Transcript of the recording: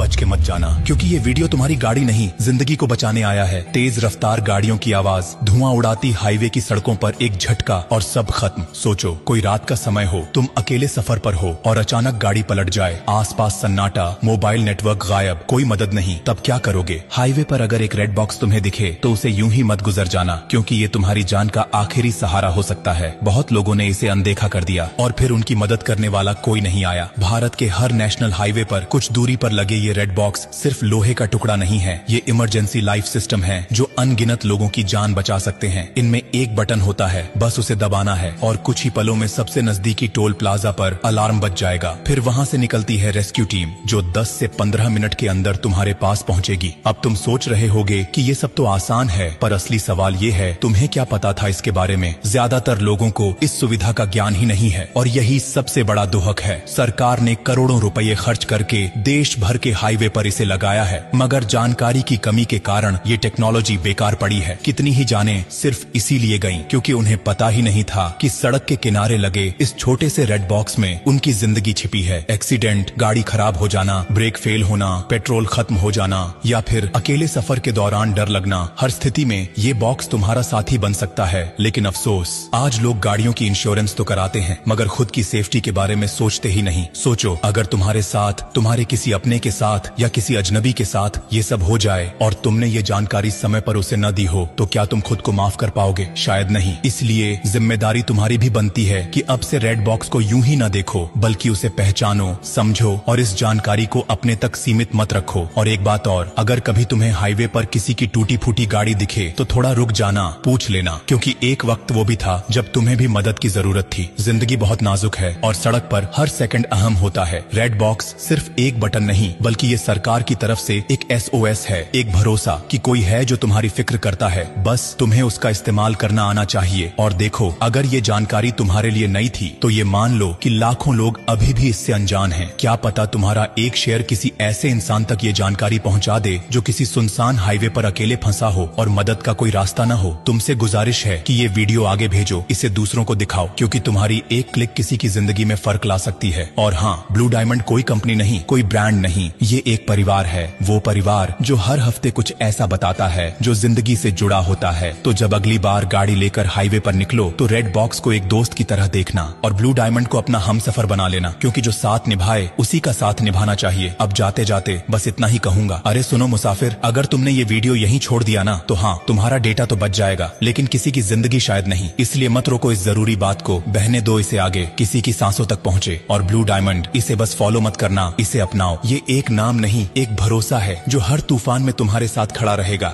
बच के मत जाना, क्योंकि ये वीडियो तुम्हारी गाड़ी नहीं जिंदगी को बचाने आया है। तेज रफ्तार गाड़ियों की आवाज, धुआं उड़ाती हाईवे की सड़कों पर एक झटका और सब खत्म। सोचो कोई रात का समय हो, तुम अकेले सफर पर हो और अचानक गाड़ी पलट जाए, आसपास सन्नाटा, मोबाइल नेटवर्क गायब, कोई मदद नहीं, तब क्या करोगे? हाईवे पर अगर एक रेड बॉक्स तुम्हें दिखे तो उसे यूं ही मत गुजर जाना, क्योंकि ये तुम्हारी जान का आखिरी सहारा हो सकता है। बहुत लोगों ने इसे अनदेखा कर दिया और फिर उनकी मदद करने वाला कोई नहीं आया। भारत के हर नेशनल हाईवे पर कुछ दूरी पर लगे ये रेड बॉक्स सिर्फ लोहे का टुकड़ा नहीं है, ये इमरजेंसी लाइफ सिस्टम है जो अनगिनत लोगों की जान बचा सकते हैं। इनमें एक बटन होता है, बस उसे दबाना है और कुछ ही पलों में सबसे नजदीकी टोल प्लाजा पर अलार्म बज जाएगा। फिर वहां से निकलती है रेस्क्यू टीम जो 10 से 15 मिनट के अंदर तुम्हारे पास पहुंचेगी। अब तुम सोच रहे होगे कि ये सब तो आसान है, पर असली सवाल ये है तुम्हें क्या पता था इसके बारे में? ज्यादातर लोगों को इस सुविधा का ज्ञान ही नहीं है और यही सबसे बड़ा दुहक है। सरकार ने करोड़ों रुपए खर्च करके देश भर के हाईवे पर इसे लगाया है, मगर जानकारी की कमी के कारण ये टेक्नोलॉजी बेकार पड़ी है। कितनी ही जानें सिर्फ इसीलिए गईं क्योंकि उन्हें पता ही नहीं था कि सड़क के किनारे लगे इस छोटे से रेड बॉक्स में उनकी जिंदगी छिपी है। एक्सीडेंट, गाड़ी खराब हो जाना, ब्रेक फेल होना, पेट्रोल खत्म हो जाना या फिर अकेले सफर के दौरान डर लगना, हर स्थिति में ये बॉक्स तुम्हारा साथी बन सकता है। लेकिन अफसोस, आज लोग गाड़ियों की इंश्योरेंस तो कराते हैं मगर खुद की सेफ्टी के बारे में सोचते ही नहीं। सोचो अगर तुम्हारे साथ, तुम्हारे किसी अपने के साथ या किसी अजनबी के साथ ये सब हो जाए और तुमने ये जानकारी समय पर उसे न दी हो तो क्या तुम खुद को माफ कर पाओगे? शायद नहीं। इसलिए जिम्मेदारी तुम्हारी भी बनती है कि अब से रेड बॉक्स को यूं ही न देखो, बल्कि उसे पहचानो, समझो और इस जानकारी को अपने तक सीमित मत रखो। और एक बात और, अगर कभी तुम्हें हाईवे पर किसी की टूटी फूटी गाड़ी दिखे तो थोड़ा रुक जाना, पूछ लेना, क्योंकि एक वक्त वो भी था जब तुम्हें भी मदद की जरूरत थी। जिंदगी बहुत नाजुक है और सड़क पर हर सेकंड अहम होता है। रेड बॉक्स सिर्फ एक बटन नहीं बल्कि ये सरकार की तरफ से एक SOS है, एक भरोसा कि कोई है जो तुम्हारी फिक्र करता है। बस तुम्हें उसका इस्तेमाल करना आना चाहिए। और देखो, अगर ये जानकारी तुम्हारे लिए नई थी तो ये मान लो कि लाखों लोग अभी भी इससे अनजान हैं। क्या पता तुम्हारा एक शेयर किसी ऐसे इंसान तक ये जानकारी पहुंचा दे जो किसी सुनसान हाईवे पर अकेले फंसा हो और मदद का कोई रास्ता न हो। तुमसे गुजारिश है कि ये वीडियो आगे भेजो, इसे दूसरों को दिखाओ, क्योंकि तुम्हारी एक क्लिक किसी की जिंदगी में फर्क ला सकती है। और हाँ, ब्लू डायमंड कोई कंपनी नहीं, कोई ब्रांड नहीं, ये एक परिवार है। वो परिवार जो हर हफ्ते कुछ ऐसा बताता है जो जिंदगी से जुड़ा होता है। तो जब अगली बार गाड़ी लेकर हाईवे पर निकलो तो रेड बॉक्स को एक दोस्त की तरह देखना और ब्लू डायमंड को अपना हमसफर बना लेना, क्योंकि जो साथ निभाए उसी का साथ निभाना चाहिए। अब जाते जाते बस इतना ही कहूंगा, अरे सुनो मुसाफिर, अगर तुमने ये वीडियो यहीं छोड़ दिया ना तो हाँ, तुम्हारा डेटा तो बच जाएगा, लेकिन किसी की जिंदगी शायद नहीं। इसलिए मत रोको इस जरूरी बात को, बहने दो इसे आगे, किसी की सांसों तक पहुंचे। और ब्लू डायमंड, इसे बस फॉलो मत करना, इसे अपनाओ। ये एक नाम नहीं, एक भरोसा है जो हर तूफान में तुम्हारे साथ खड़ा रहेगा।